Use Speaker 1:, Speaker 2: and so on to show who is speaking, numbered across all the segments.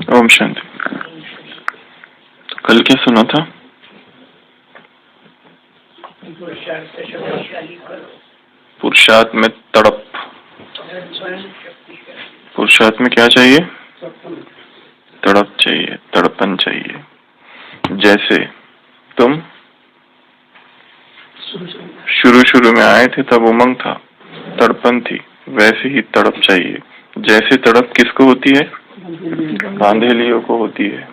Speaker 1: ओम शांति। तो कल क्या सुना था? पुरुषार्थ में तड़प। पुरुषार्थ में क्या चाहिए? तड़प चाहिए, तड़पन चाहिए। जैसे तुम शुरू में आए थे तब उमंग था, तड़पन थी, वैसे ही तड़प चाहिए। जैसे तड़प किसको होती है? बांधेलियों को होती है,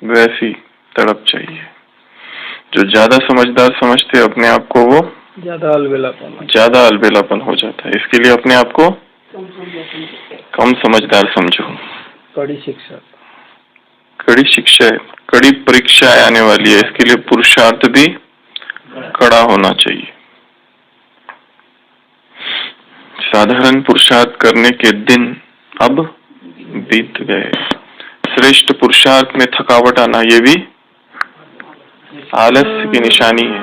Speaker 1: वैसी तड़प चाहिए। जो ज्यादा समझदार समझते अपने आप को, वो ज्यादा अलबेलापन हो जाता है। इसके लिए अपने आप को कम समझदार समझो। कड़ी शिक्षा है, कड़ी परीक्षा आने वाली है। इसके लिए पुरुषार्थ भी कड़ा होना चाहिए। साधारण पुरुषार्थ करने के दिन अब बीत गए। श्रेष्ठ पुरुषार्थ में थकावट आना, ये भी आलस्य की निशानी है।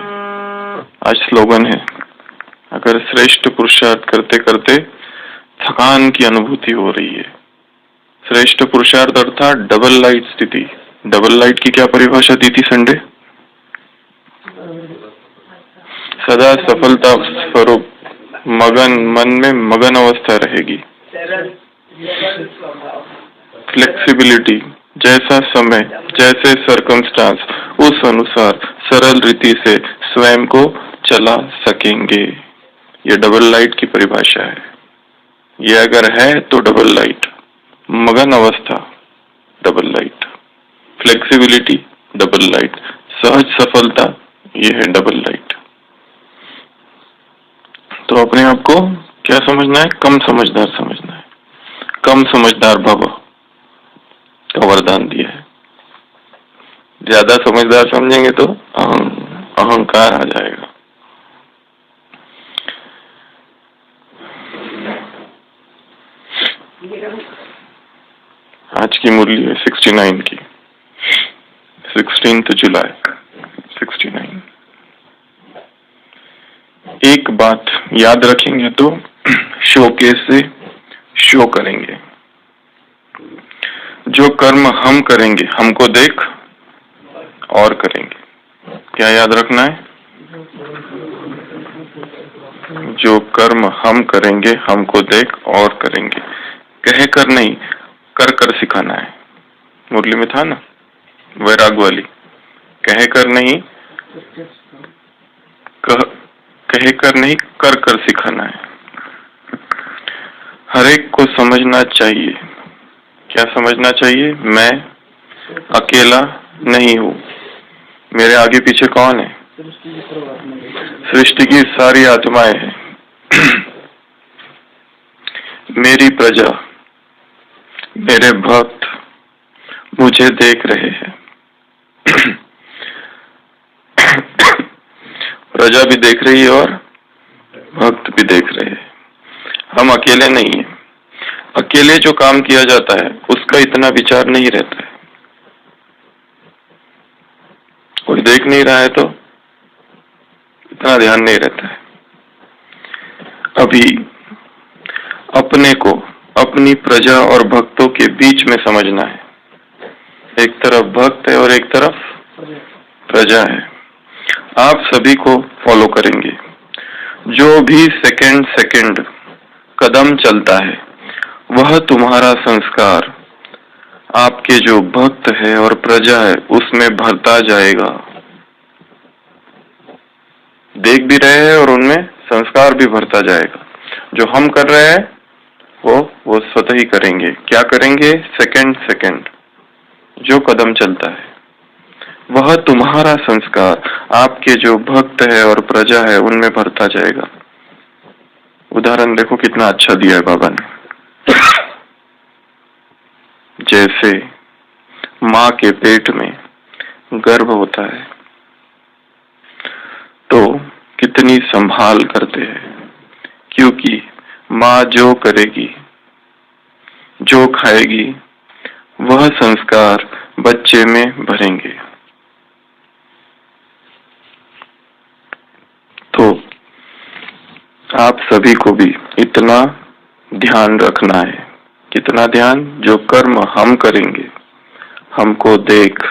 Speaker 1: आज स्लोगन है, अगर श्रेष्ठ पुरुषार्थ करते करते थकान की अनुभूति हो रही है। श्रेष्ठ पुरुषार्थ अर्थात डबल लाइट स्थिति। डबल लाइट की क्या परिभाषा दी थी संडे? सदा सफलता स्वरूप मगन, मन में मगन अवस्था रहेगी। फ्लेक्सिबिलिटी, जैसा समय, जैसे सर्कमस्टांस, उस अनुसार सरल रीति से स्वयं को चला सकेंगे। ये डबल लाइट की परिभाषा है। ये अगर है तो डबल लाइट। मगन अवस्था double light, flexibility double light, सहज सफलता ये है डबल लाइट। तो अपने आप को क्या समझना है? कम समझदार समझना है। कम समझदार भव का वरदान दिया है। ज्यादा समझदार समझेंगे तो अहंकार आ जाएगा। आज की मुरली है 69 की, 16 जुलाई 69। एक बात याद रखेंगे तो शोकेस से शो करेंगे। जो कर्म हम करेंगे हमको देख और करेंगे। क्या याद रखना है? जो कर्म हम करेंगे हमको देख और करेंगे। कह कर नहीं, कर कर सिखाना है। मुरली में था ना वैराग वाली, कह कर नहीं, कह कर नहीं, कर कर सिखाना है। हर एक को समझना चाहिए। क्या समझना चाहिए? मैं अकेला नहीं हूँ। मेरे आगे पीछे कौन है? सृष्टि की सारी आत्माएं हैं। मेरी प्रजा, मेरे भक्त मुझे देख रहे हैं। प्रजा भी देख रही है और भक्त भी देख रहे हैं। हम अकेले नहीं हैं। अकेले जो काम किया जाता है उसका इतना विचार नहीं रहता है। कोई देख नहीं रहा है तो इतना ध्यान नहीं रहता है। अभी अपने को अपनी प्रजा और भक्तों के बीच में समझना है। एक तरफ भक्त है और एक तरफ प्रजा है। आप सभी को फॉलो करेंगे। जो भी सेकंड कदम चलता है वह तुम्हारा संस्कार आपके जो भक्त है और प्रजा है उसमें भरता जाएगा। देख भी रहे हैं और उनमें संस्कार भी भरता जाएगा। जो हम कर रहे हैं वो स्वतः ही करेंगे। क्या करेंगे? सेकंड जो कदम चलता है वह तुम्हारा संस्कार आपके जो भक्त है और प्रजा है उनमें भरता जाएगा। उदाहरण देखो कितना अच्छा दिया है बाबा ने। जैसे माँ के पेट में गर्भ होता है तो कितनी संभाल करते हैं, क्योंकि माँ जो करेगी, जो खाएगी, वह संस्कार बच्चे में भरेंगे। तो आप सभी को भी इतना ध्यान रखना है। कितना ध्यान? जो कर्म हम करेंगे हमको देख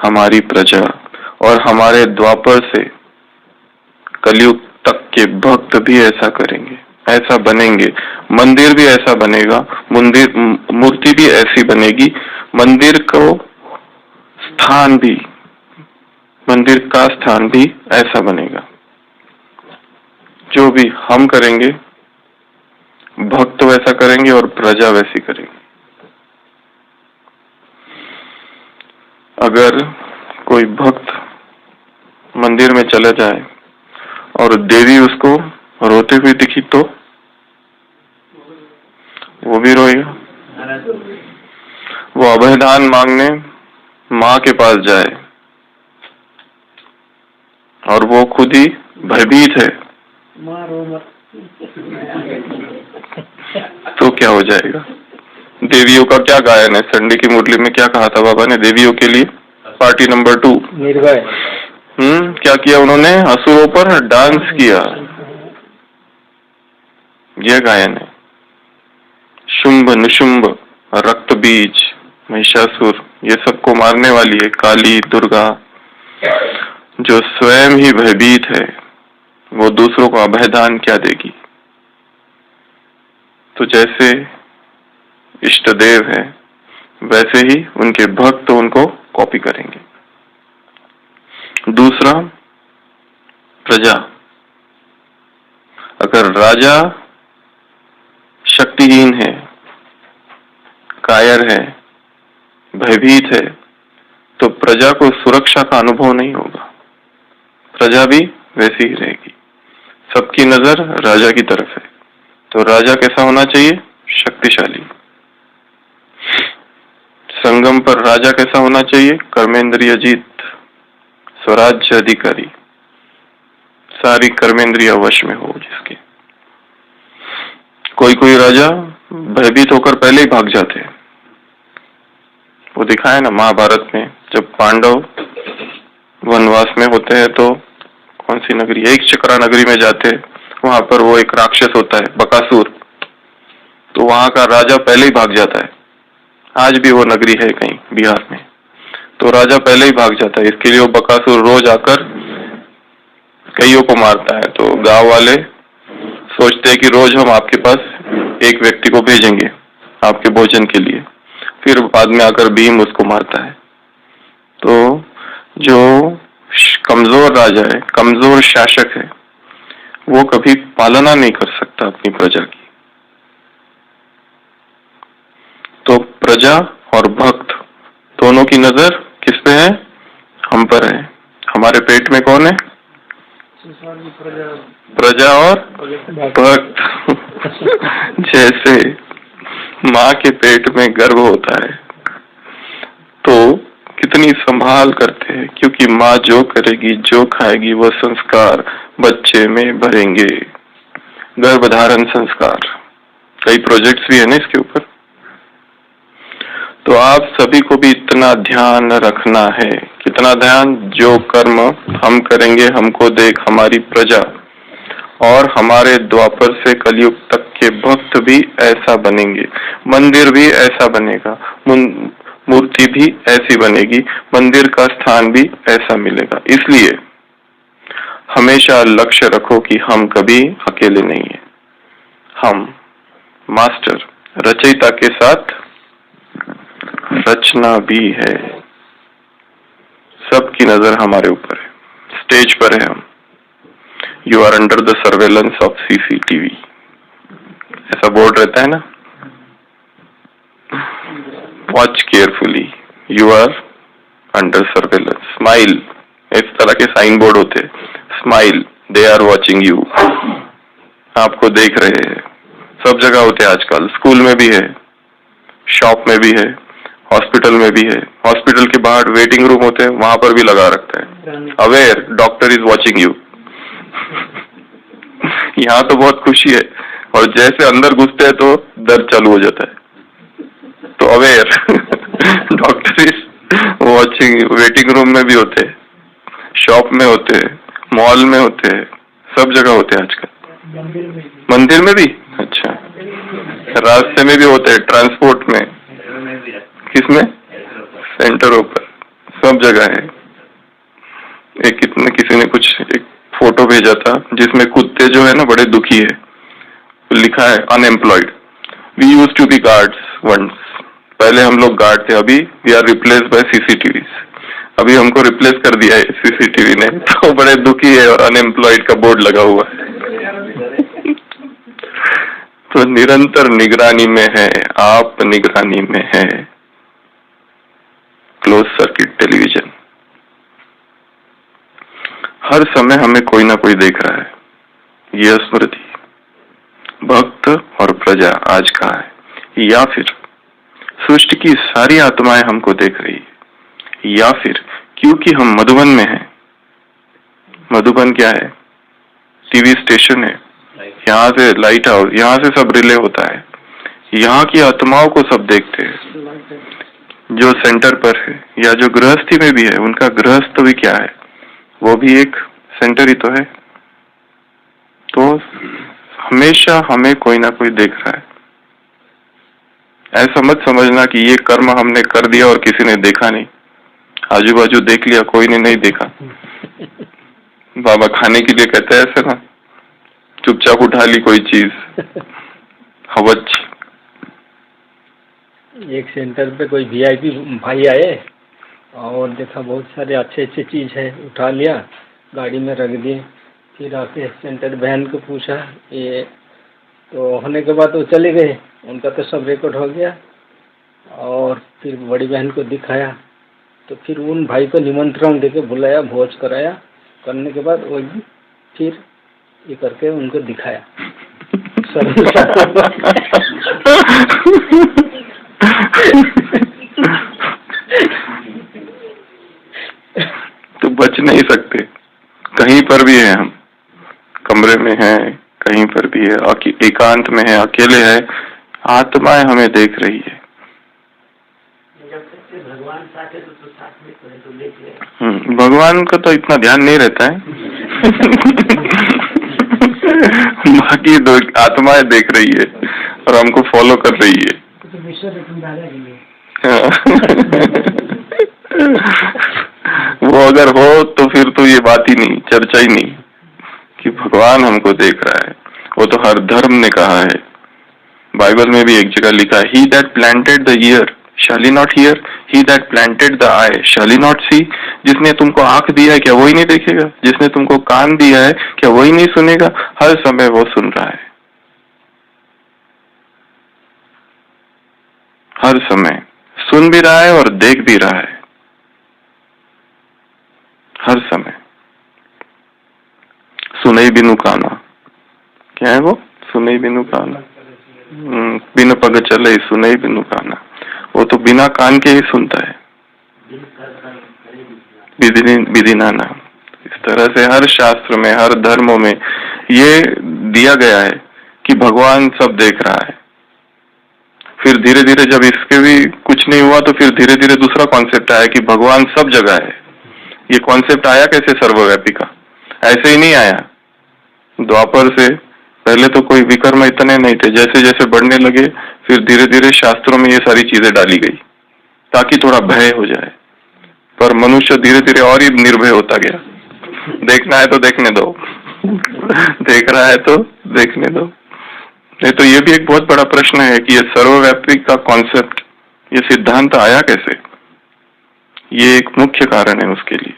Speaker 1: हमारी प्रजा और हमारे द्वापर से कलयुग तक के भक्त भी ऐसा करेंगे, ऐसा बनेंगे। मंदिर भी ऐसा बनेगा, मूर्ति भी ऐसी बनेगी, मंदिर को स्थान भी, मंदिर का स्थान भी ऐसा बनेगा। जो भी हम करेंगे भक्त वैसा करेंगे और प्रजा वैसी करेंगे। अगर कोई भक्त मंदिर में चला जाए और देवी उसको रोते हुए दिखी तो वो भी रोएगा। वो अभयदान मांगने माँ के पास जाए और वो खुद ही भयभीत है तो क्या हो जाएगा? देवियों का क्या गायन है? संडे की मुरली में क्या कहा था बाबा ने देवियों के लिए? पार्टी नंबर 2 निर्भय। क्या किया उन्होंने? असुरों पर डांस किया। यह गायन है। शुंभ निशुंभ, रक्त बीज, महिषासुर, ये सबको मारने वाली है काली दुर्गा, जो स्वयं ही भयभीत है, वो दूसरों को अभयदान क्या देगी? तो जैसे इष्ट देव है वैसे ही उनके भक्त उनको कॉपी करेंगे। दूसरा, प्रजा। अगर राजा शक्तिहीन है, कायर है, भयभीत है, तो प्रजा को सुरक्षा का अनुभव नहीं होगा। प्रजा भी वैसी ही रहेगी, सबकी नजर राजा की तरफ है। तो राजा कैसा होना चाहिए? शक्तिशाली। संगम पर राजा कैसा होना चाहिए? कर्मेंद्रिय जीत, स्वराज्य अधिकारी, सारी कर्मेंद्रिय वश में हो जिसके। कोई कोई राजा भयभीत होकर पहले ही भाग जाते हैं। वो दिखाया ना महाभारत में, जब पांडव वनवास में होते हैं तो कौन सी नगरी, एक चक्रा नगरी में जाते हैं, वहां पर वो एक राक्षस होता है बकासुर, तो वहां का राजा पहले ही भाग जाता है। आज भी वो नगरी है कहीं बिहार में, तो राजा पहले ही भाग जाता है। इसके लिए वो बकासुर रोज आकर कईयों को मारता है। तो गांव वाले सोचते हैं कि रोज हम आपके पास एक व्यक्ति को भेजेंगे आपके भोजन के लिए, फिर बाद में आकर भीम उसको मारता है। तो जो कमजोर राजा है, कमजोर शासक है, वो कभी पालना नहीं कर सकता अपनी प्रजा की। तो प्रजा और भक्त दोनों की नजर किस पे है? हम पर है। हमारे पेट में कौन है? प्रजा और भक्त। जैसे माँ के पेट में गर्भ होता है तो कितनी संभाल करते हैं, क्योंकि माँ जो करेगी, जो खाएगी, वो संस्कार बच्चे में भरेंगे। गर्भधारण संस्कार, कई प्रोजेक्ट्स भी है ना इसके ऊपर। तो आप सभी को भी इतना ध्यान रखना है। कितना ध्यान? जो कर्म हम करेंगे हमको देख हमारी प्रजा और हमारे द्वापर से कलयुग तक के भक्त भी ऐसा बनेंगे। मंदिर भी ऐसा बनेगा, मूर्ति भी ऐसी बनेगी, मंदिर का स्थान भी ऐसा मिलेगा। इसलिए हमेशा लक्ष्य रखो कि हम कभी अकेले नहीं है। हम मास्टर रचयिता के साथ रचना भी है। सबकी नजर हमारे ऊपर है, स्टेज पर है हम। You are under the surveillance of CCTV, ऐसा बोर्ड रहता है ना। Watch carefully, you are under surveillance. Smile, इस तरह के साइन बोर्ड होते हैं। Smile, they are watching you, आपको देख रहे हैं। सब जगह होते हैं आजकल, स्कूल में भी है, शॉप में भी है, हॉस्पिटल में भी है। हॉस्पिटल के बाहर वेटिंग रूम होते हैं, वहां पर भी लगा रखता है, aware doctor is watching you. यहाँ तो बहुत खुशी है, और जैसे अंदर घुसते हैं तो दर्द चालू हो जाता है। तो aware doctor is watching. Waiting room में भी होते हैं, शॉप में होते हैं, मॉल में होते हैं, सब जगह होते हैं आजकल। मंदिर में भी? अच्छा, रास्ते में भी होते हैं, ट्रांसपोर्ट में। किसमें? सेंटरों पर, सब जगह है। एक किसी ने कुछ एक फोटो भेजा था जिसमें कुत्ते जो है ना बड़े दुखी है, लिखा है unemployed, we use to be guards once, पहले हम लोग गार्ड थे, अभी we are replaced by CCTV, अभी हमको रिप्लेस कर दिया है सीसीटीवी ने, तो बड़े दुखी है और अनएम्प्लॉयड का बोर्ड लगा हुआ है। तो निरंतर निगरानी में है, आप निगरानी में है, क्लोज सर्किट टेलीविजन, हर समय हमें कोई ना कोई देख रहा है। यह स्मृति भक्त और प्रजा आज कहाँ है, या फिर सृष्टि की सारी आत्माएं हमको देख रही है, या फिर क्योंकि हम मधुबन में हैं, मधुबन क्या है, टीवी स्टेशन है, यहाँ से लाइट हाउस, यहाँ से सब रिले होता है, यहाँ की आत्माओं को सब देखते हैं जो सेंटर पर है, या जो गृहस्थी में भी है, उनका गृहस्थ भी क्या है, वो भी एक सेंटर ही तो है। तो हमेशा हमें कोई ना कोई देख रहा है। ऐसा मत समझना कि ये कर्म हमने कर दिया और किसी ने देखा नहीं, आजू बाजू देख लिया, कोई ने नहीं देखा। बाबा खाने के लिए कहते हैं ऐसे ना, चुपचाप उठा ली कोई चीज, हवच।
Speaker 2: एक सेंटर पे कोई वीआईपी भाई आए और देखा बहुत सारे अच्छे अच्छे चीज है, उठा लिया, गाड़ी में रख दिए, फिर आके सेंटर बहन को पूछा, ये तो होने के बाद वो चले गए, उनका तो सब रिकॉर्ड हो गया। और फिर बड़ी बहन को दिखाया, तो फिर उन भाई को निमंत्रण देके बुलाया, भोज कराया, करने के बाद वो फिर ये करके उनको दिखाया।
Speaker 1: तो बच नहीं सकते, कहीं पर भी है, हम कमरे में हैं, कहीं पर भी है, एकांत में है, अकेले है, आत्माएं हमें देख रही है।
Speaker 2: भगवान साथ है तो साथ में तो देख रहे।
Speaker 1: भगवान का तो इतना ध्यान नहीं रहता है। बाकी दो आत्माएं देख रही है और हमको फॉलो कर रही है। वो अगर हो तो फिर तो ये बात ही नहीं, चर्चा ही नहीं कि भगवान हमको देख रहा है। वो तो हर धर्म ने कहा है, बाइबल में भी एक जगह लिखा है, he that planted the ear shall he not hear, he that planted the eye shall he not see। जिसने तुमको आंख दिया है क्या वही नहीं देखेगा, जिसने तुमको कान दिया है क्या वही नहीं सुनेगा। हर समय वो सुन रहा है, हर समय सुन भी रहा है और देख भी रहा है, हर समय। सुनई बिनु काना, क्या है वो, सुनई बिनु काना, बिन पग चले सुनई बिनु काना, वो तो बिना कान के ही सुनता है, विधि नाना। इस तरह से हर शास्त्र में, हर धर्मों में ये दिया गया है कि भगवान सब देख रहा है। फिर धीरे धीरे जब इसके भी कुछ नहीं हुआ तो फिर धीरे धीरे दूसरा कॉन्सेप्ट आया कि भगवान सब जगह है। ये कॉन्सेप्ट आया कैसे सर्वव्यापी का, ऐसे ही नहीं आया। द्वापर से पहले तो कोई विकर्म इतने नहीं थे, जैसे जैसे बढ़ने लगे फिर धीरे धीरे शास्त्रों में ये सारी चीजें डाली गई ताकि थोड़ा भय हो जाए, पर मनुष्य धीरे धीरे और ही निर्भय होता गया। देखना है तो देखने दो, देख रहा है तो देखने दो। नहीं तो ये भी एक बहुत बड़ा प्रश्न है कि ये सर्वव्यापी का कॉन्सेप्ट, ये सिद्धांत आया कैसे। ये एक मुख्य कारण है उसके लिए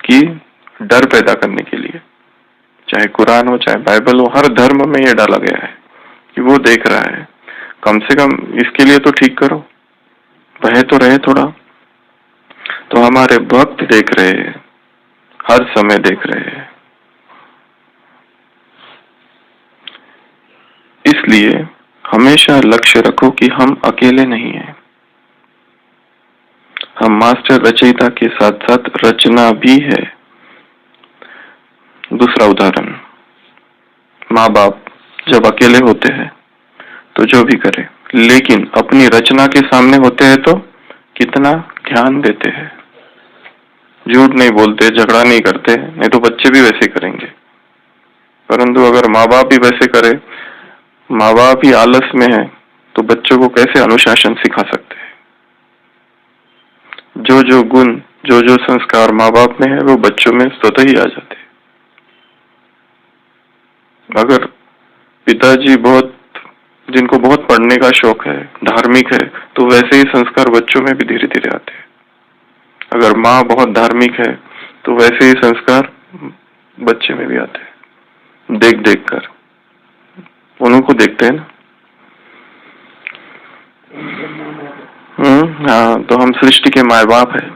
Speaker 1: कि डर पैदा करने के लिए, चाहे कुरान हो चाहे बाइबल हो, हर धर्म में ये डाला गया है कि वो देख रहा है। कम से कम इसके लिए तो ठीक करो, भय तो रहे थोड़ा। तो हमारे भक्त देख रहे हैं, हर समय देख रहे हैं। इसलिए हमेशा लक्ष्य रखो कि हम अकेले नहीं हैं, हम मास्टर रचयिता के साथ साथ रचना भी है। दूसरा उदाहरण, माँ बाप जब अकेले होते हैं तो जो भी करे, लेकिन अपनी रचना के सामने होते हैं तो कितना ध्यान देते हैं, झूठ नहीं बोलते, झगड़ा नहीं करते, नहीं तो बच्चे भी वैसे करेंगे। परंतु अगर माँ बाप भी वैसे करे, माँ बाप ही आलस में है, तो बच्चों को कैसे अनुशासन सिखा सकते हैं। जो जो गुण, जो जो संस्कार माँ बाप में है वो बच्चों में स्वतः ही आ जाते हैं। अगर पिताजी जिनको बहुत पढ़ने का शौक है, धार्मिक है, तो वैसे ही संस्कार बच्चों में भी धीरे धीरे आते हैं। अगर माँ बहुत धार्मिक है तो वैसे ही संस्कार बच्चे में भी आते हैं, देख देख कर। उनको देखते हैं ना। हाँ, तो हम सृष्टि के माँ बाप है।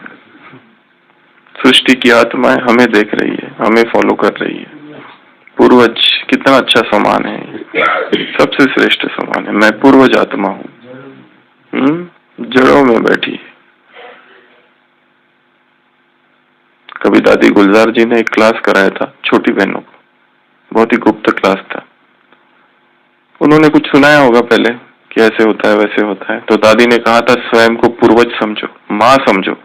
Speaker 1: सृष्टि की आत्माएं हमें देख रही है, हमें फॉलो कर रही है। पूर्वज कितना अच्छा सम्मान है, सबसे श्रेष्ठ सम्मान है। मैं पूर्वज आत्मा हूँ, जड़ों में बैठी। कभी दादी गुलजार जी ने एक क्लास कराया था छोटी बहनों को, बहुत ही गुप्त क्लास था। उन्होंने कुछ सुनाया होगा पहले कि ऐसे होता है वैसे होता है, तो दादी ने कहा था स्वयं को पूर्वज समझो, माँ समझो।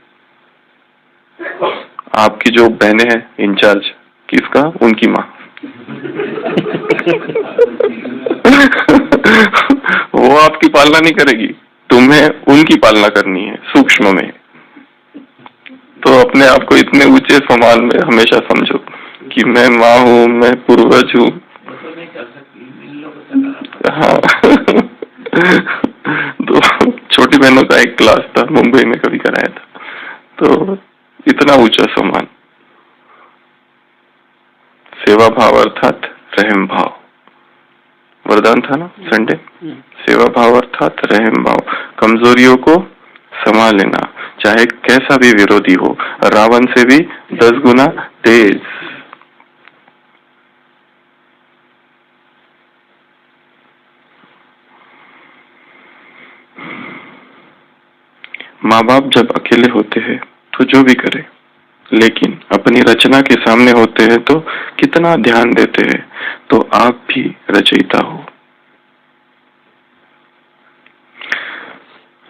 Speaker 1: आपकी जो बहनें हैं इंचार्ज किसका, उनकी माँ। वो आपकी पालना नहीं करेगी, तुम्हें उनकी पालना करनी है सूक्ष्म में। तो अपने आप को इतने ऊंचे सम्मान में हमेशा समझो कि मैं माँ हूँ, मैं पूर्वज हूँ। हाँ। तो छोटी बहनों का एक क्लास था, मुंबई में कभी कराया था, तो इतना ऊंचा सम्मान। सेवा भाव अर्थात रहम भाव, वरदान था ना संडे। सेवा भाव अर्थात रहम भाव, कमजोरियों को संभाल लेना, चाहे कैसा भी विरोधी हो, रावण से भी 10 गुना तेज। माँ बाप जब अकेले होते हैं तो जो भी करे, लेकिन अपनी रचना के सामने होते हैं तो कितना ध्यान देते हैं। तो आप भी रचयिता हो।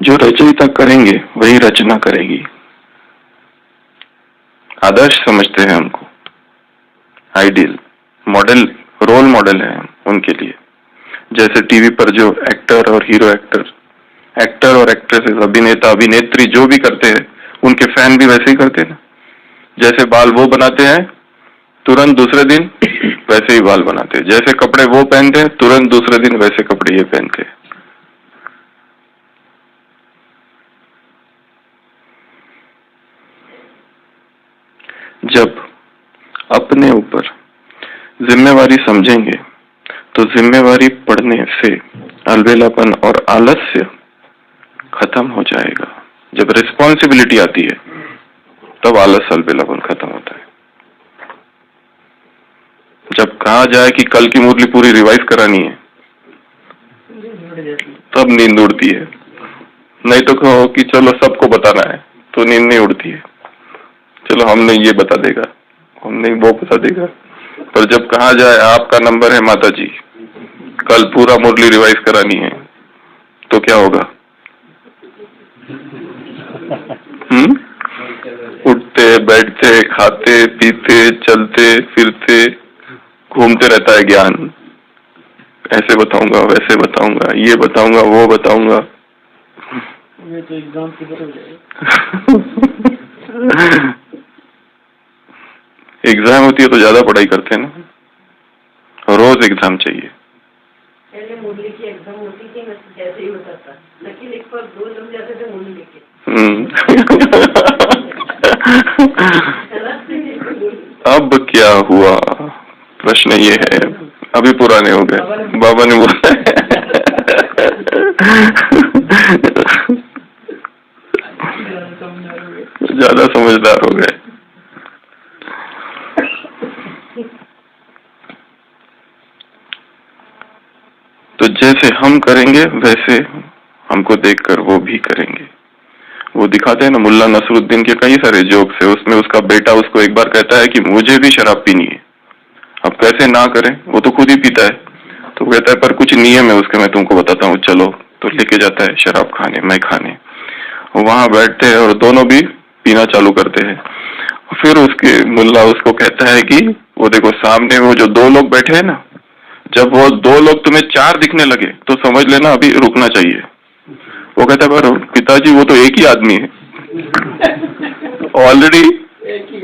Speaker 1: जो रचयिता करेंगे वही रचना करेगी। आदर्श समझते हैं हमको, आइडियल मॉडल, रोल मॉडल है हम उनके लिए। जैसे टीवी पर जो एक्टर और हीरो एक्टर और एक्ट्रेसेस, अभिनेता अभिनेत्री जो भी करते हैं, उनके फैन भी वैसे ही करते हैं ना। जैसे बाल वो बनाते हैं तुरंत दूसरे दिन वैसे ही बाल बनाते हैं, जैसे कपड़े वो पहनते हैं तुरंत दूसरे दिन वैसे कपड़े ये पहनते हैं। जब अपने ऊपर जिम्मेवारी समझेंगे तो जिम्मेवारी पड़ने से अलबेलापन और आलस्य खत्म हो जाएगा। जब रिस्पॉन्सिबिलिटी आती है तब आलस अलबेलापन खत्म होता है। जब कहा जाए कि कल की मुरली पूरी रिवाइज करानी है तब नींद उड़ती है, नहीं तो कहो कि चलो सबको बताना है तो नींद नहीं उड़ती है। चलो हमने ये बता देगा, हमने वो बता देगा। पर जब कहा जाए आपका नंबर है माता जी, कल पूरा मुरली रिवाइज करानी है, तो क्या होगा? उठते बैठते खाते पीते चलते फिरते घूमते रहता है ज्ञान। ऐसे बताऊंगा वैसे बताऊंगा, ये बताऊंगा वो बताऊंगा। ये तो एग्जाम किधर हो जाएगा। एग्जाम होती है तो ज्यादा पढ़ाई करते हैं ना, रोज एग्जाम चाहिए।
Speaker 3: पहले मुरली की एग्जाम होती थी, जैसे ही होता था, लेकिन एक पर 2 जम जाते थे मुरली लेके।
Speaker 1: अब क्या हुआ, प्रश्न ये है। अभी पुराने हो गए, बाबा ने बोला ज्यादा समझदार हो गए। तो जैसे हम करेंगे वैसे हमको देखकर वो भी करेंगे। वो दिखाते हैं ना, मुल्ला नसरुद्दीन के कई सारे जोक्स है, उसमें उसका बेटा उसको एक बार कहता है कि मुझे भी शराब पीनी है। अब कैसे ना करें, वो तो खुद ही पीता है। तो कहता है पर कुछ नियम है उसके, मैं तुमको बताता हूँ चलो। तो लेके जाता है शराब खाने, मैं खाने। वहां बैठते हैं और दोनों भी पीना चालू करते हैं। फिर उसके मुल्ला उसको कहता है कि वो देखो सामने वो जो 2 लोग बैठे हैं ना, जब वो 2 लोग तुम्हें 4 दिखने लगे तो समझ लेना अभी रुकना चाहिए। वो कहता है पर पिताजी वो तो एक ही आदमी है। ऑलरेडी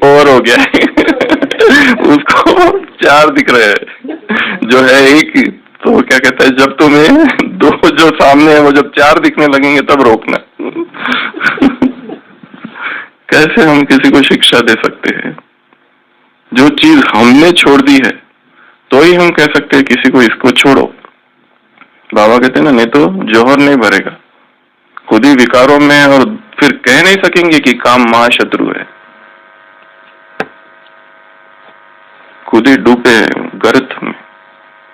Speaker 1: ओवर हो गया है। उसको 4 दिख रहे हैं, जो है एक। तो क्या कहता है, जब तुम्हें 2 जो सामने है वो जब 4 दिखने लगेंगे तब रोकना। कैसे हम किसी को शिक्षा दे सकते हैं? जो चीज हमने छोड़ दी है तो ही हम कह सकते हैं किसी को इसको छोड़ो। बाबा कहते हैं ना, नहीं तो जौहर नहीं भरेगा। खुद ही विकारों में, और फिर कह नहीं सकेंगे कि काम महाशत्रु है। खुद ही डूबे गर्त में,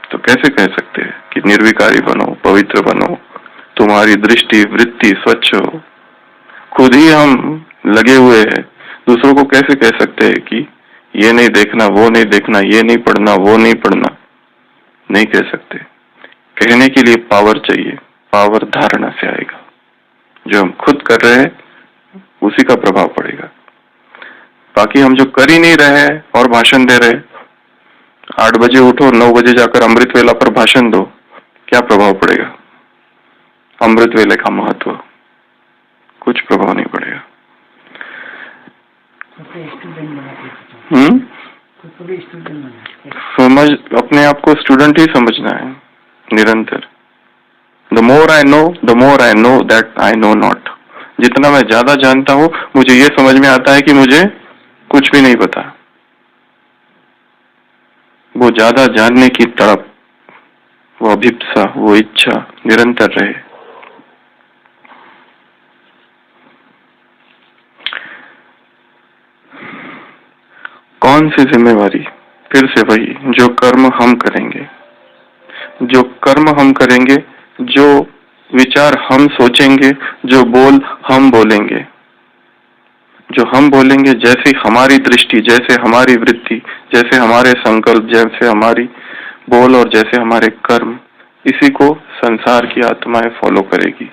Speaker 1: तो कैसे कह सकते हैं कि निर्विकारी बनो, पवित्र बनो, तुम्हारी दृष्टि वृत्ति स्वच्छ हो। खुद ही हम लगे हुए हैं, दूसरों को कैसे कह सकते हैं कि ये नहीं देखना, वो नहीं देखना, ये नहीं पढ़ना, वो नहीं पढ़ना? नहीं कह सकते। कहने के लिए पावर चाहिए, पावर धारणा से आएगा। जो हम खुद कर रहे हैं उसी का प्रभाव पड़ेगा। बाकी हम जो कर ही नहीं रहे हैं और भाषण दे रहे, 8 बजे उठो, 9 बजे जाकर अमृत वेला पर भाषण दो, क्या प्रभाव पड़ेगा? अमृत वेले का महत्व, कुछ प्रभाव नहीं पड़ेगा। समझ, अपने आप को स्टूडेंट ही समझना है निरंतर। The more I know that I know not. जितना मैं ज्यादा जानता हूं, मुझे ये समझ में आता है कि मुझे कुछ भी नहीं पता। वो ज्यादा जानने की तड़प, वो अभिप्सा, वो इच्छा निरंतर रहे। कौन सी जिम्मेवारी? फिर से वही, जो कर्म हम करेंगे, जो कर्म हम करेंगे, जो विचार हम सोचेंगे, जो बोल हम बोलेंगे, जो हम बोलेंगे, जैसी हमारी दृष्टि, जैसे हमारी वृत्ति, जैसे हमारे संकल्प, जैसे हमारी बोल और जैसे हमारे कर्म, इसी को संसार की आत्माएं फॉलो करेगी,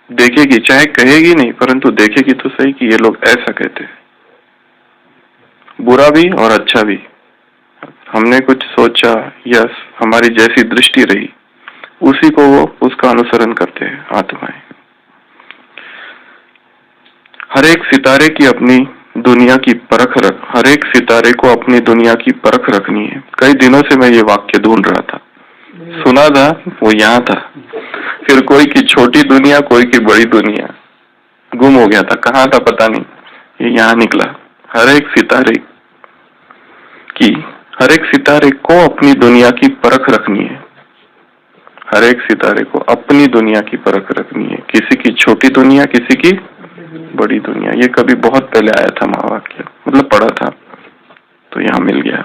Speaker 1: देखेगी। चाहे कहेगी नहीं, परंतु देखेगी तो सही कि ये लोग ऐसा कहते हैं। बुरा भी और अच्छा भी। हमने कुछ सोचा, यस, हमारी जैसी दृष्टि रही, उसी को वो उसका अनुसरण करते हैं आत्माएं। हर एक सितारे की अपनी दुनिया की परख रख, हर एक सितारे को अपनी दुनिया की परख रखनी है। कई दिनों से मैं ये वाक्य ढूंढ रहा था, सुना था, वो यहाँ था, फिर कोई की छोटी दुनिया, कोई की बड़ी दुनिया, गुम हो गया था, कहाँ था पता नहीं, ये यहाँ निकला। हर एक सितारे को अपनी दुनिया की परख रखनी है। हर एक सितारे को अपनी दुनिया की परख रखनी है। किसी की छोटी दुनिया, किसी की बड़ी दुनिया। ये कभी बहुत पहले आया था महावाक्य, मतलब पढ़ा था, तो यहाँ मिल गया।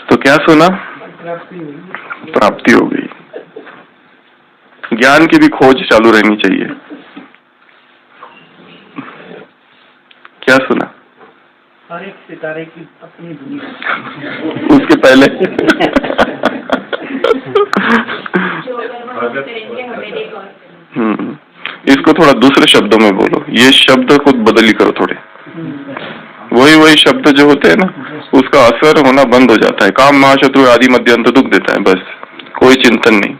Speaker 1: तो क्या सुना? प्राप्ति हो गई। ज्ञान की भी खोज चालू रहनी चाहिए। क्या सुना?
Speaker 2: हर एक सितारे की अपनी दुनिया।
Speaker 1: उसके पहले इसको थोड़ा दूसरे शब्दों में बोलो। ये शब्द खुद बदली करो थोड़े। वही शब्द जो होते हैं ना, उसका असर होना बंद हो जाता है। काम महाशत्रु आदि मध्य अंत दुख देता है, बस, कोई चिंतन नहीं।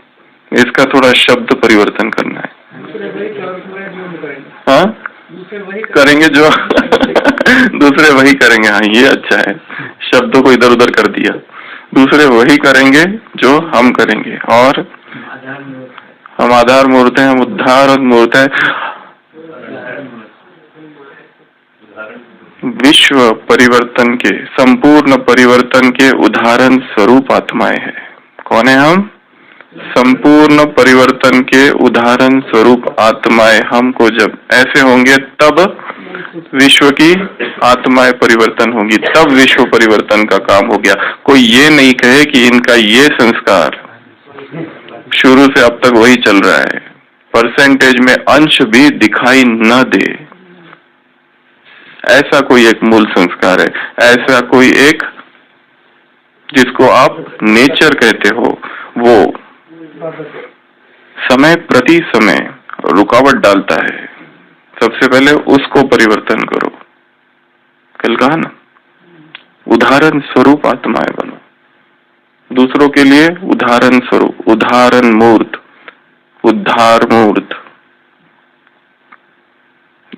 Speaker 1: इसका थोड़ा शब्द परिवर्तन करना है। हाँ, करेंगे जो दूसरे वही करेंगे। हाँ, ये अच्छा है, शब्दों को इधर उधर कर दिया। दूसरे वही करेंगे जो हम करेंगे, और हम आधार मूर्त हैं, हम उद्धार मूर्त हैं। विश्व परिवर्तन के, संपूर्ण परिवर्तन के उदाहरण स्वरूप आत्माएं हैं। कौन है हम? संपूर्ण परिवर्तन के उदाहरण स्वरूप आत्माएं। हमको जब ऐसे होंगे तब विश्व की आत्माएं परिवर्तन होंगी, तब विश्व परिवर्तन का काम हो गया। कोई ये नहीं कहे कि इनका ये संस्कार शुरू से अब तक वही चल रहा है, परसेंटेज में अंश भी दिखाई न दे, ऐसा कोई एक मूल संस्कार है। ऐसा कोई एक, जिसको आप नेचर कहते हो, वो समय प्रति समय रुकावट डालता है। सबसे पहले उसको परिवर्तन करो। कल कहा ना, उदाहरण स्वरूप आत्माएं बनो। दूसरों के लिए उदाहरण स्वरूप, उदाहरण मूर्त, उद्धार मूर्त।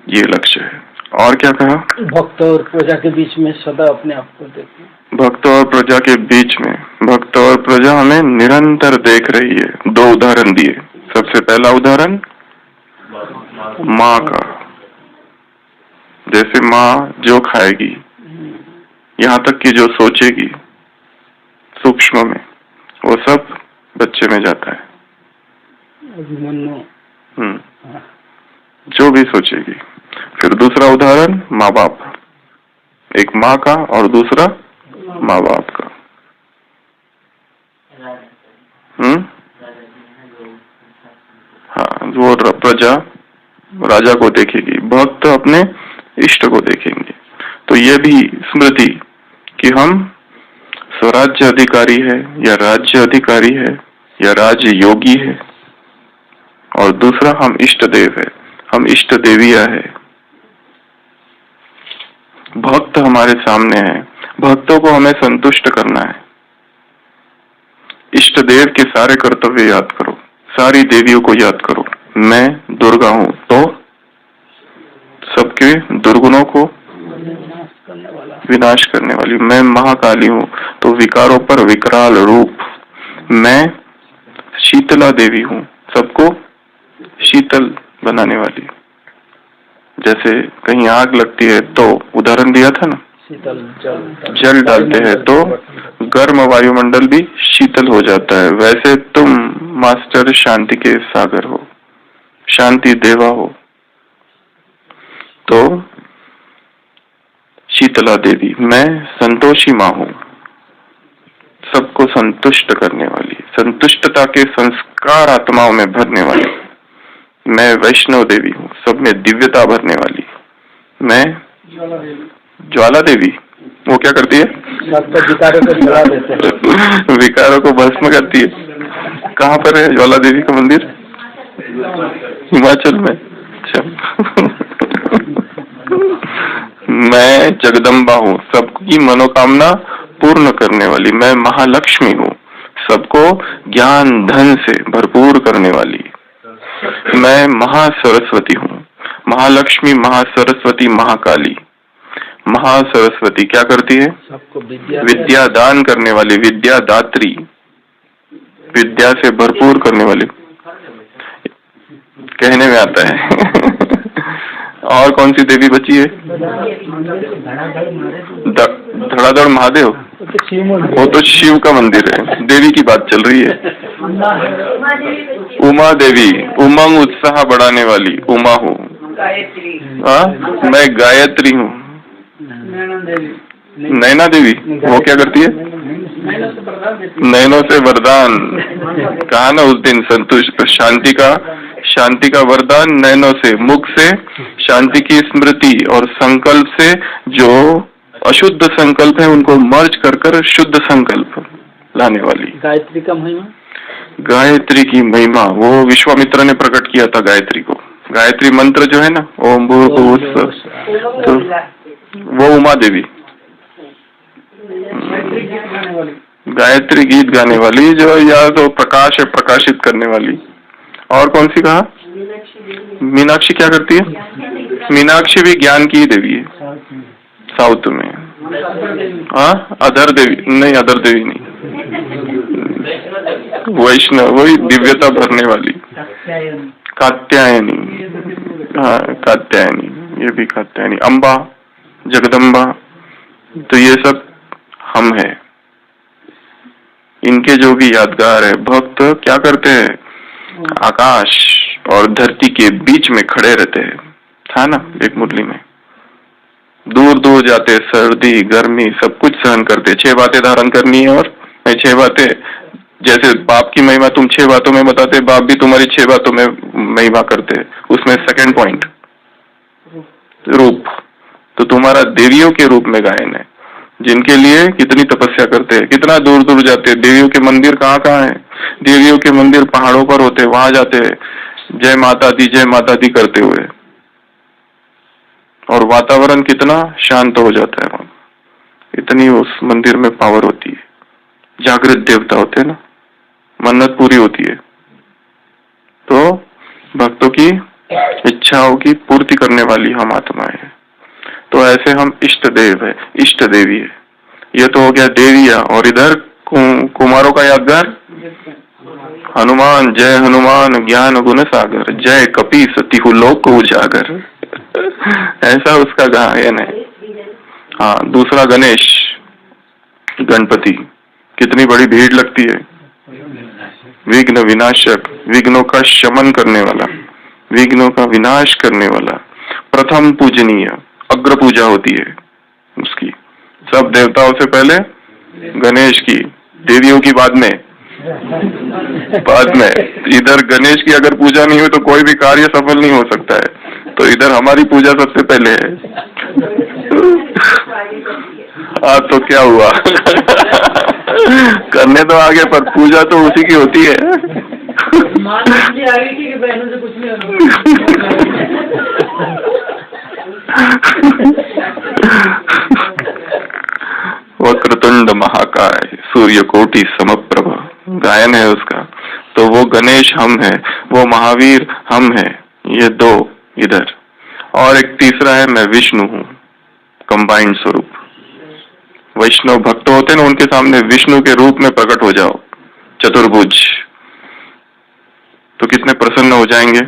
Speaker 1: ये लक्ष्य है। और क्या कहा?
Speaker 2: भक्त और प्रजा के बीच में सदा अपने आप को देखें।
Speaker 1: भक्त और प्रजा के बीच में, भक्त और प्रजा हमें निरंतर देख रही है। दो उदाहरण दिए। सबसे पहला उदाहरण माँ का, जैसे माँ जो खाएगी, यहाँ तक कि जो सोचेगी सूक्ष्म में, वो सब बच्चे में जाता है। जो भी सोचेगी। फिर दूसरा उदाहरण माँ बाप, एक माँ का और दूसरा माँ बाप का। हाँ, वो प्रजा राजा को देखेगी, भक्त अपने इष्ट को देखेंगे। तो ये भी स्मृति कि हम स्वराज्य अधिकारी है या राज्य अधिकारी है या राज्य योगी है, और दूसरा हम इष्ट देव है, हम इष्ट देविया है। भक्त हमारे सामने है, भक्तों को हमें संतुष्ट करना है। इष्ट देव के सारे कर्तव्य याद करो, सारी देवियों को याद करो। मैं दुर्गा हूँ तो सबके दुर्गुणों को विनाश करने वाली। मैं महाकाली हूँ तो विकारों पर विकराल रूप। मैं शीतला देवी हूँ, सबको शीतल बनाने वाली। जैसे कहीं आग लगती है तो उदाहरण दिया था ना, जल डालते हैं तो गर्म वायुमंडल भी शीतल हो जाता है। वैसे तुम मास्टर शांति के सागर हो, शांति देवा हो, तो शीतला देवी। मैं संतोषी माँ हूँ, सबको संतुष्ट करने वाली, संतुष्टता के संस्कार आत्माओं में भरने वाली। मैं वैष्णव देवी हूँ, सब में दिव्यता भरने वाली। मैं ज्वाला देवी, वो क्या करती है?
Speaker 2: विकारों को जला देते हैं।
Speaker 1: विकारों को भस्म करती है। कहाँ पर है ज्वाला देवी का मंदिर? हिमाचल में। अच्छा। मैं जगदम्बा हूँ, सबकी मनोकामना पूर्ण करने वाली। मैं महालक्ष्मी हूँ, सबको ज्ञान धन से भरपूर करने वाली। मैं महासरस्वती हूँ, महालक्ष्मी, महासरस्वती, महाकाली। महासरस्वती क्या करती है?
Speaker 2: सबको
Speaker 1: विद्या दान करने वाली, विद्या दात्री, विद्या से भरपूर करने वाली। कहने में आता है। और कौन सी देवी बची है? धड़ाधड़ महादेव, वो तो शिव का मंदिर है, देवी की बात चल रही है। उमा देवी, उमंग उत्साह बढ़ाने वाली उमा हूँ। मैं गायत्री हूँ। नैना देवी, वो क्या करती है? नैनों से वरदान। कहा ना उस दिन संतुष्ट, शांति का वरदान नैनों से, मुख से शांति की स्मृति और संकल्प से जो अशुद्ध संकल्प है उनको मर्ज कर शुद्ध संकल्प लाने वाली।
Speaker 2: गायत्री का महिमा,
Speaker 1: गायत्री की महिमा वो विश्वामित्र ने प्रकट किया था गायत्री को। गायत्री मंत्र जो है ना, ओम भूर्भुवः, तो वो उमा देवी। गायत्री गीत गाने वाली, जो या तो प्रकाश है, प्रकाशित करने वाली। और कौन सी कहा? मीनाक्षी क्या करती है? मीनाक्षी भी ज्ञान की देवी है, साउथ में। हाँ, अधर देवी नहीं, अधर देवी नहीं, वैष्णव, वही दिव्यता भरने वाली। कात्यायनी, हाँ कात्यायनी, ये भी कात्यायनी। अम्बा, जगदम्बा, तो ये सब हम हैं। इनके जो भी यादगार है, भक्त क्या करते हैं? आकाश और धरती के बीच में खड़े रहते हैं, था ना एक मुरली में। दूर दूर जाते, सर्दी गर्मी सब कुछ सहन करते। 6 बातें धारण करनी है, और 6 बातें, जैसे बाप की महिमा तुम 6 बातों में बताते, बाप भी तुम्हारी 6 बातों में महिमा करते। उसमें सेकंड पॉइंट रूप, तो तुम्हारा देवियों के रूप में गायन है, जिनके लिए कितनी तपस्या करते हैं, कितना दूर दूर जाते हैं। देवियों के मंदिर कहाँ कहाँ है? देवियों के मंदिर पहाड़ों पर होते, वहां जाते हैं जय माता दी करते हुए, और वातावरण कितना शांत हो जाता है वहां। इतनी उस मंदिर में पावर होती है। जागृत देवता होते हैं ना, मन्नत पूरी होती है। तो भक्तों की इच्छाओं की पूर्ति करने वाली हम आत्माएं हैं। तो ऐसे हम इष्ट देव है, इष्ट देवी है। ये तो हो गया देविया। और इधर कुमारों का यादगार हनुमान, जय हनुमान ज्ञान गुण सागर, जय कपी सती लोक उजागर। ऐसा उसका गायन है। हाँ, दूसरा गणेश, गणपति, कितनी बड़ी भीड़ लगती है। विघ्न विनाशक, विघ्नों का शमन करने वाला, विघ्नों का विनाश करने वाला, प्रथम पूजनीय, अग्र पूजा होती है उसकी। सब देवताओं से पहले गणेश की, देवियों की बाद में। इधर गणेश की अगर पूजा नहीं हो तो कोई भी कार्य सफल नहीं हो सकता है। तो इधर हमारी पूजा सबसे पहले है। हाँ, तो क्या हुआ? करने तो आगे, पर पूजा तो उसी की होती है।
Speaker 3: बहनों से कुछ नहीं
Speaker 1: वक्रतुंड महाकाय सूर्यकोटि समप्रभ गायन है उसका। तो वो गणेश हम है, वो महावीर हम है। ये दो इधर, और एक तीसरा है मैं विष्णु हूँ, कंबाइंड स्वरूप। वैष्णव भक्त होते हैं ना, उनके सामने विष्णु के रूप में प्रकट हो जाओ, चतुर्भुज, तो कितने प्रसन्न हो जाएंगे।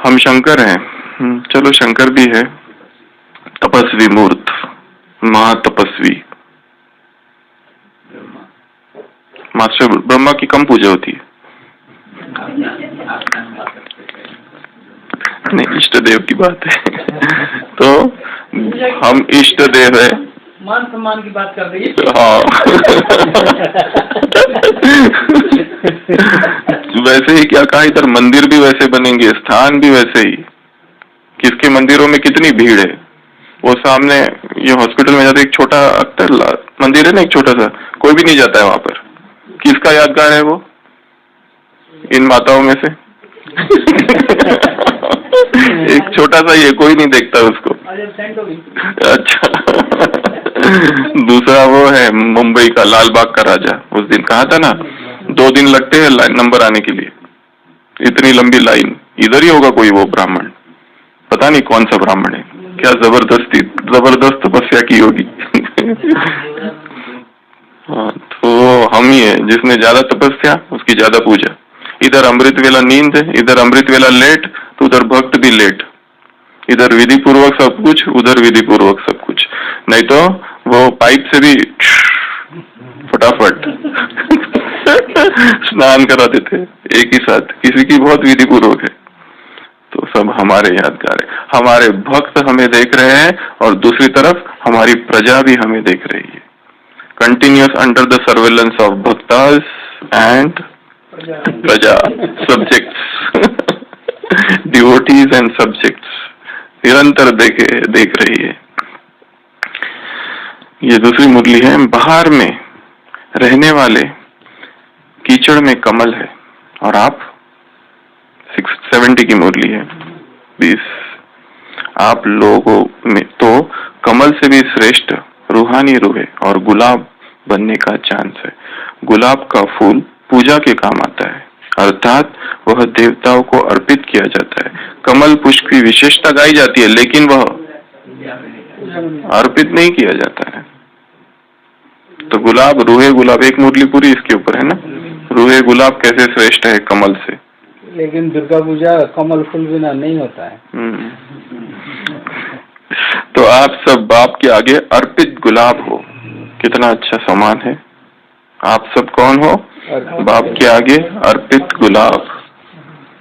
Speaker 1: हम शंकर हैं। चलो, शंकर भी है तपस्वी मूर्त, महातपस्वी। मास्टर ब्रह्मा की कम पूजा होती है। नहीं, इष्ट देव की बात है। तो हम इष्ट देव है,
Speaker 2: मान सम्मान की बात कर रही है।
Speaker 1: हाँ। वैसे ही क्या कहा, इधर मंदिर भी वैसे बनेंगे, स्थान भी वैसे ही। किसके मंदिरों में कितनी भीड़ है। वो सामने ये हॉस्पिटल में जाते एक छोटा अख्तर मंदिर है ना, एक छोटा सा, कोई भी नहीं जाता है वहां पर। किसका यादगार है वो इन माताओं में से? एक छोटा सा, ये कोई नहीं देखता उसको। अच्छा। दूसरा वो है मुंबई का लाल बाग का राजा। उस दिन कहा था ना, 2 दिन लगते हैं लाइन नंबर आने के लिए, इतनी लंबी लाइन। इधर ही होगा कोई वो ब्राह्मण, पता नहीं कौन सा ब्राह्मण है, क्या जबरदस्त तपस्या की होगी। हाँ, तो हम ही है जिसने ज्यादा तपस्या, उसकी ज्यादा पूजा। इधर अमृत वेला नींद है, इधर अमृत वेला लेट, तो उधर भक्त भी लेट। इधर विधि पूर्वक सब कुछ, उधर विधि पूर्वक सब कुछ। नहीं तो वो पाइप से भी फटाफट स्नान करा देते एक ही साथ। किसी की बहुत विधि पूर्वक है। तो सब हमारे यादगार है। हमारे भक्त हमें देख रहे हैं, और दूसरी तरफ हमारी प्रजा भी हमें देख रही है। Continuous under the surveillance of भक्तास एंड प्रजा, सब्जेक्ट्स, डिवोटीज एंड सब्जेक्ट्स, निरंतर देख रही है। ये दूसरी मुरली है। बाहर में रहने वाले कीचड़ में कमल है, और आप 670 की मुरली है 20। आप लोगों में तो कमल से भी श्रेष्ठ रूहानी रूह है, और गुलाब बनने का चांस है। गुलाब का फूल पूजा के काम आता है, अर्थात वह देवताओं को अर्पित किया जाता है। कमल पुष्प की विशेषता गाई जाती है, लेकिन वह अर्पित नहीं किया जाता है। तो गुलाब, रूहे गुलाब, एक मुरली पूरी इसके ऊपर है ना, रूहे गुलाब कैसे श्रेष्ठ है कमल से।
Speaker 2: लेकिन दुर्गा पूजा कमल फूल बिना नहीं होता है।
Speaker 1: तो आप सब बाप के आगे अर्पित गुलाब हो। कितना अच्छा सम्मान है। आप सब कौन हो? बाप के आगे अर्पित गुलाब।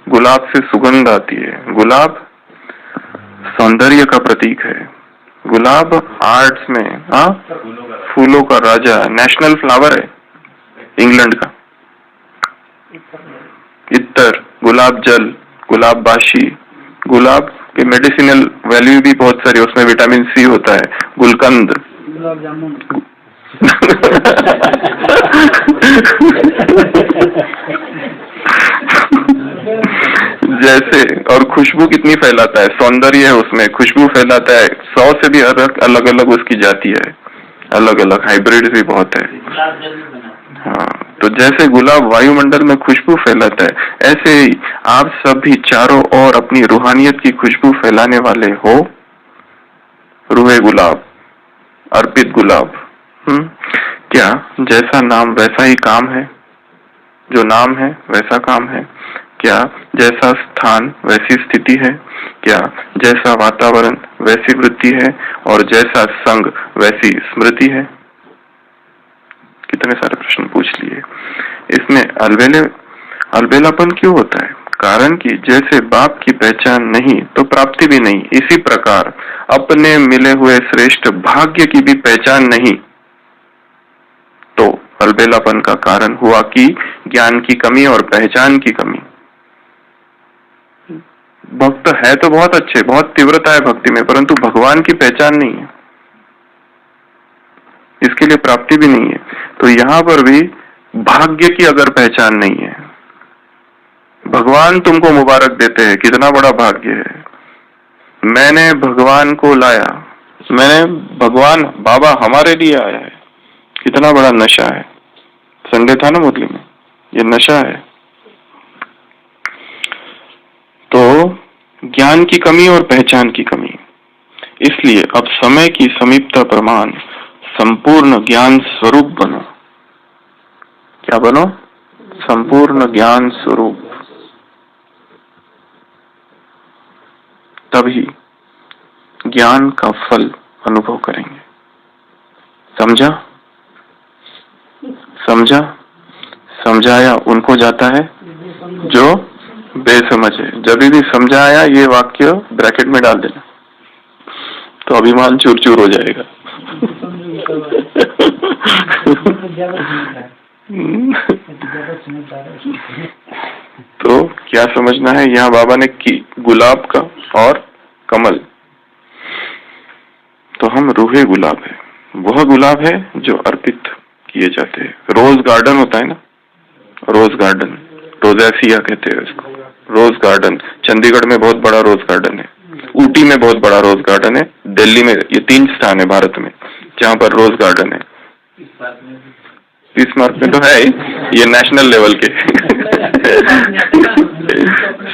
Speaker 1: गुलाब से सुगंध आती है। गुलाब सौंदर्य का प्रतीक है। गुलाब आर्ट्स में, हाँ, फूलों का राजा, नेशनल फ्लावर है इंग्लैंड का। इत्तर, गुलाब जल, गुलाब बाशी, गुलाब के मेडिसिनल वैल्यू भी बहुत सारी, उसमें विटामिन सी होता है। गुलकंद, गुलाब जामुन। जैसे, और खुशबू कितनी फैलाता है, सौंदर्य है उसमें, खुशबू फैलाता है। 100 से भी अलग अलग उसकी जाती है, अलग अलग हाइब्रिड भी बहुत है। हाँ, तो जैसे गुलाब वायुमंडल में खुशबू फैलाता है, ऐसे ही आप सभी चारों ओर अपनी रूहानियत की खुशबू फैलाने वाले हो। रूहे गुलाब, अर्पित गुलाब। क्या जैसा नाम वैसा ही काम है? जो नाम है वैसा काम है? क्या जैसा स्थान वैसी स्थिति है? क्या जैसा वातावरण वैसी वृत्ति है? और जैसा संग वैसी स्मृति है? कितने सारे प्रश्न पूछ लिए। इसमें अलबेलापन क्यों होता है? कारण कि जैसे बाप की पहचान नहीं तो प्राप्ति भी नहीं, इसी प्रकार अपने मिले हुए श्रेष्ठ भाग्य की भी पहचान नहीं तो अलबेलापन का कारण हुआ कि ज्ञान की कमी और पहचान की कमी। भक्त है तो बहुत अच्छे, बहुत तीव्रता है भक्ति में, परंतु भगवान की पहचान नहीं है, इसके लिए प्राप्ति भी नहीं है। तो यहाँ पर भी भाग्य की अगर पहचान नहीं है, भगवान तुमको मुबारक देते हैं, कितना बड़ा भाग्य है। मैंने भगवान को लाया, मैंने भगवान बाबा हमारे लिए आया है, कितना बड़ा नशा है। संडे था ना मुरली में, ये नशा है। तो ज्ञान की कमी और पहचान की कमी, इसलिए अब समय की समीपता प्रमाण संपूर्ण ज्ञान स्वरूप बनो। क्या बनो? संपूर्ण ज्ञान स्वरूप। तभी ज्ञान का फल अनुभव करेंगे। समझा? समझा? समझाया उनको जाता है जो बेसमझ है। जब भी समझाया ये वाक्य ब्रैकेट में डाल देना, तो अभिमान चूर चूर हो जाएगा। तो क्या समझना है? यहाँ बाबा ने की गुलाब का और कमल, तो हम रूहे गुलाब है। वह गुलाब है जो अर्पित किए जाते हैं। रोज गार्डन होता है ना, रोज गार्डन, रोजेसिया कहते हैं उसको, रोज गार्डन। चंडीगढ़ में बहुत बड़ा रोज गार्डन है, ऊटी में बहुत बड़ा रोज गार्डन है, दिल्ली में, ये 3 स्थान है भारत में जहाँ पर रोज गार्डन है। 30 मार्क में तो है, ये नेशनल लेवल के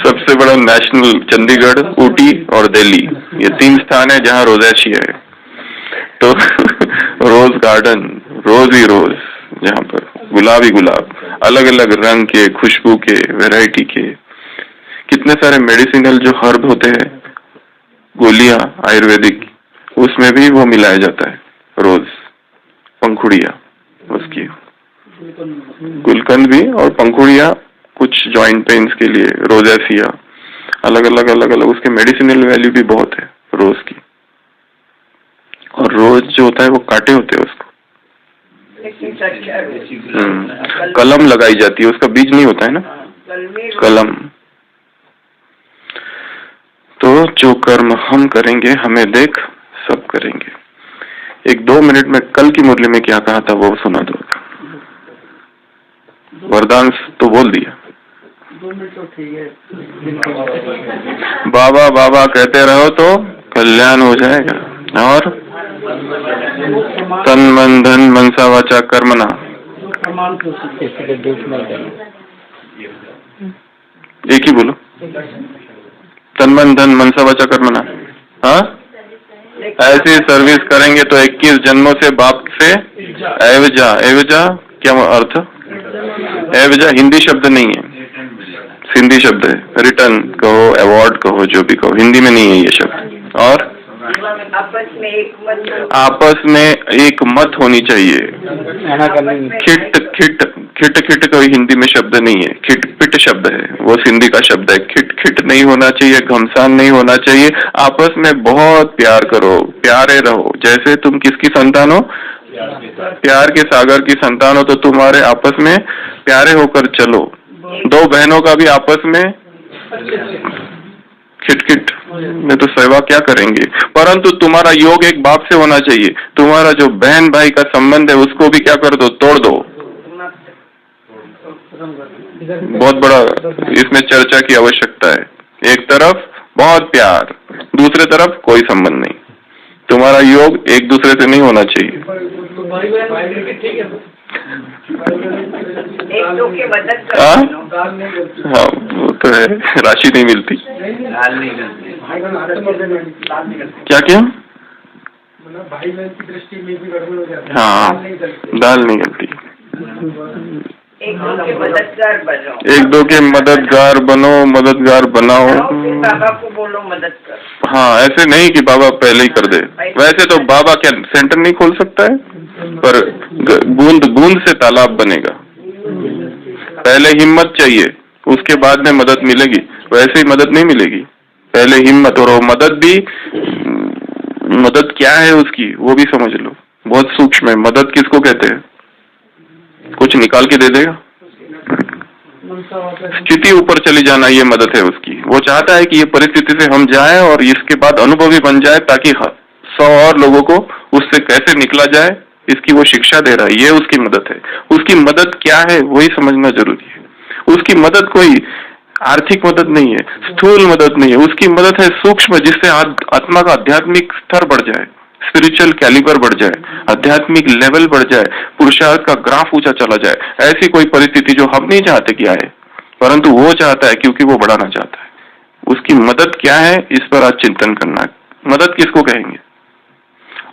Speaker 1: सबसे बड़ा नेशनल चंडीगढ़, ऊटी और दिल्ली, ये 3 स्थान है जहाँ रोजेशिया है। तो रोज गार्डन, रोज ही रोज, जहाँ पर गुलाब ही गुलाब, अलग अलग रंग के, खुशबू के, वैरायटी के, कितने सारे मेडिसिनल जो हर्ब होते हैं, गोलियां आयुर्वेदिक, उसमें भी वो मिलाया जाता है। रोज, पंखुड़िया उसकी, गुलकंद भी और पंखुड़िया कुछ जॉइंट पेन्स के लिए, रोजेसिया, अलग अलग उसके मेडिसिनल वैल्यू भी बहुत है रोज की। और रोज जो होता है वो कांटे होते हैं, उसको कलम लगाई जाती है, उसका बीज नहीं होता है ना, कलम। तो जो कर्म हम करेंगे हमें देख सब करेंगे। 1-2 मिनट में कल की मुरली में क्या कहा था वो सुना दो। वरदान तो बोल दिया,
Speaker 2: 2 मिनट तो ठीक है।
Speaker 1: बाबा बाबा कहते रहो तो कल्याण हो जाएगा। और तन मन धन मनसा वाचा कर्मणा, एक ही बोलो, तन मन धन मनसा वाचा कर्मणा। हाँ, ऐसी सर्विस करेंगे तो 21 जन्मों से बाप से एवजा, एवजा क्या अर्थ? एवजा हिंदी शब्द नहीं है, सिंधी शब्द है। रिटर्न कहो, अवार्ड कहो, जो भी कहो, हिंदी में नहीं है ये शब्द। और आपस में एक मत होनी चाहिए। खिट खिट खिट खिट कोई हिंदी में शब्द नहीं है, खिट पिट शब्द है, वो सिंधी का शब्द है। खिट खिट नहीं होना चाहिए, घमसान नहीं होना चाहिए। आपस में बहुत प्यार करो, प्यारे रहो। जैसे तुम किसकी संतान हो? प्यार के सागर की संतान हो, तो तुम्हारे आपस में प्यारे होकर चलो। 2 बहनों का भी आपस में खिटखिट में तो सेवा क्या करेंगे, परंतु तुम्हारा योग एक बाप से होना चाहिए। तुम्हारा जो बहन भाई का संबंध है उसको भी क्या कर दो, तोड़ दो। बहुत बड़ा इसमें चर्चा की आवश्यकता है। एक तरफ बहुत प्यार, दूसरे तरफ कोई संबंध नहीं। तुम्हारा योग एक दूसरे से नहीं होना चाहिए।
Speaker 3: एक दो के मदद
Speaker 1: हाँ?
Speaker 3: करो।
Speaker 1: हाँ वो तो है, राशि नहीं मिलती। क्या क्या?
Speaker 2: भाई बहन की दृष्टि में भी गड़बड़ हो जाती है।
Speaker 1: हाँ दाल नहीं गलती।
Speaker 3: एक दो के मददगार बनो।
Speaker 1: एक दो के मददगार बनो, मददगार बनाओ।
Speaker 3: फिर बाबा को बोलो मदद करो।
Speaker 1: हाँ ऐसे नहीं कि बाबा पहले ही कर दे। वैसे तो बाबा क्या सेंटर नहीं खोल सकता है, पर बूंद बूंद से तालाब बनेगा। पहले हिम्मत चाहिए, उसके बाद में मदद मिलेगी। वैसे ही मदद नहीं मिलेगी, पहले हिम्मत। और वो मदद भी, मदद क्या है उसकी वो भी समझ लो, बहुत सूक्ष्म है। मदद किसको कहते हैं? कुछ निकाल के दे देगा, स्थिति ऊपर चली जाना, ये मदद है उसकी। वो चाहता है कि ये परिस्थिति से हम जाएं और इसके बाद अनुभवी बन जाए, ताकि 100 और लोगों को उससे कैसे निकला जाए, इसकी वो शिक्षा दे रहा है। ये उसकी मदद है। उसकी मदद क्या है वही समझना जरूरी है। उसकी मदद कोई आर्थिक मदद नहीं है, स्थूल मदद नहीं है। उसकी मदद है सूक्ष्म, जिससे आत्मा का आध्यात्मिक स्तर बढ़ जाए, स्पिरिचुअल कैलिबर बढ़ जाए, आध्यात्मिक लेवल बढ़ जाए, पुरुषार्थ का ग्राफ ऊंचा चला जाए। ऐसी कोई परिस्थिति जो हम नहीं चाहते कि आए, परंतु वो चाहता है, क्योंकि वो बढ़ाना चाहता है। उसकी मदद क्या है, इस पर आज चिंतन करना है। मदद किसको कहेंगे?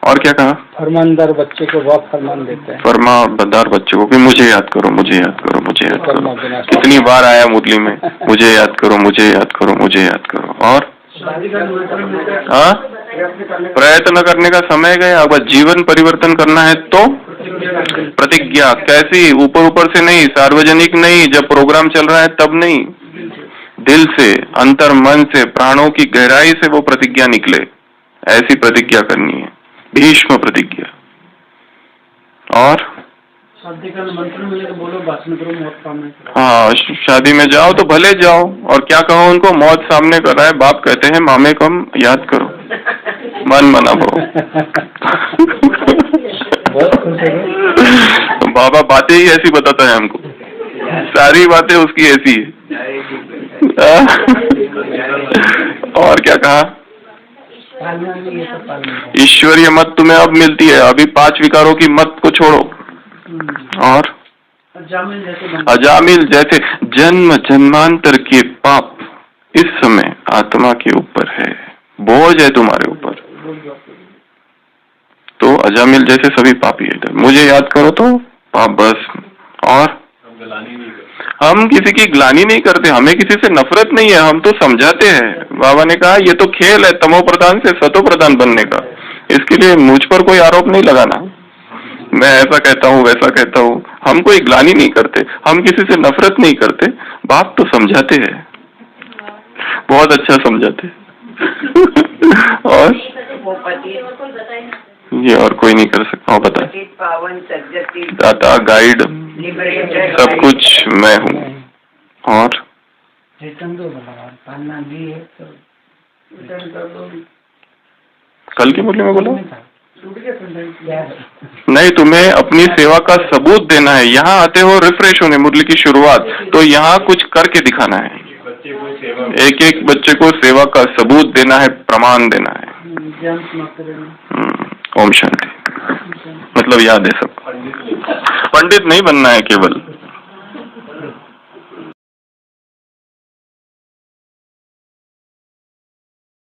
Speaker 1: और क्या कहा?
Speaker 2: फरमानदार बच्चे को बहुत फरमान देते हैं।
Speaker 1: फरमाबरदार बच्चे को कि मुझे याद करो, मुझे याद करो, मुझे याद करो। कितनी बार आया मुरली में, मुझे याद करो, मुझे याद करो, मुझे याद करो। और हाँ, प्रयत्न करने का समय गया। अगर जीवन परिवर्तन करना है तो प्रतिज्ञा। कैसी? ऊपर ऊपर से नहीं, सार्वजनिक नहीं, जब प्रोग्राम चल रहा है तब नहीं, दिल से, अंतर मन से, प्राणों की गहराई से वो प्रतिज्ञा निकले। ऐसी प्रतिज्ञा करनी है, भीष्म प्रतिज्ञा। और
Speaker 2: शादी का मंत्र मिले तो बोलो भाषण करो, मौत सामने।
Speaker 1: हाँ, शादी में जाओ तो भले जाओ, और क्या कहो उनको? मौत सामने कर रहा है। बाप कहते हैं मामे कम याद करो, मन मना भो। बाबा बातें ही ऐसी बताता है हमको, सारी बातें उसकी ऐसी है। और क्या कहा? ईश्वरीय मत तुम्हें अब मिलती है। अभी 5 विकारों की मत को छोड़ो। और अजामिल जैसे जन्म जन्मांतर के पाप इस समय आत्मा के ऊपर है, बोझ है तुम्हारे ऊपर। तो अजामिल जैसे सभी पापी है। मुझे याद करो तो पाप बस। और हम किसी की ग्लानि नहीं करते, हमें किसी से नफरत नहीं है, हम तो समझाते हैं। बाबा ने कहा ये तो खेल है तमो प्रधान से सतो प्रधान बनने का, इसके लिए मुझ पर कोई आरोप नहीं लगाना। मैं ऐसा कहता हूँ, वैसा कहता हूँ, हम कोई ग्लानि नहीं करते, हम किसी से नफरत नहीं करते। बाप तो समझाते हैं, बहुत अच्छा समझाते। और ये और कोई नहीं कर सकता। बता, दाता, गाइड, सब कुछ मैं हूँ। और कल की मुरली में बोला नहीं, तुम्हें अपनी सेवा का सबूत देना है। यहाँ आते हो रिफ्रेश होने, मुरली की शुरुआत, तो यहाँ कुछ करके दिखाना है। एक एक बच्चे को सेवा का सबूत देना है, प्रमाण देना है। ओम शांति। मतलब याद है सब, पंडित नहीं बनना है केवल।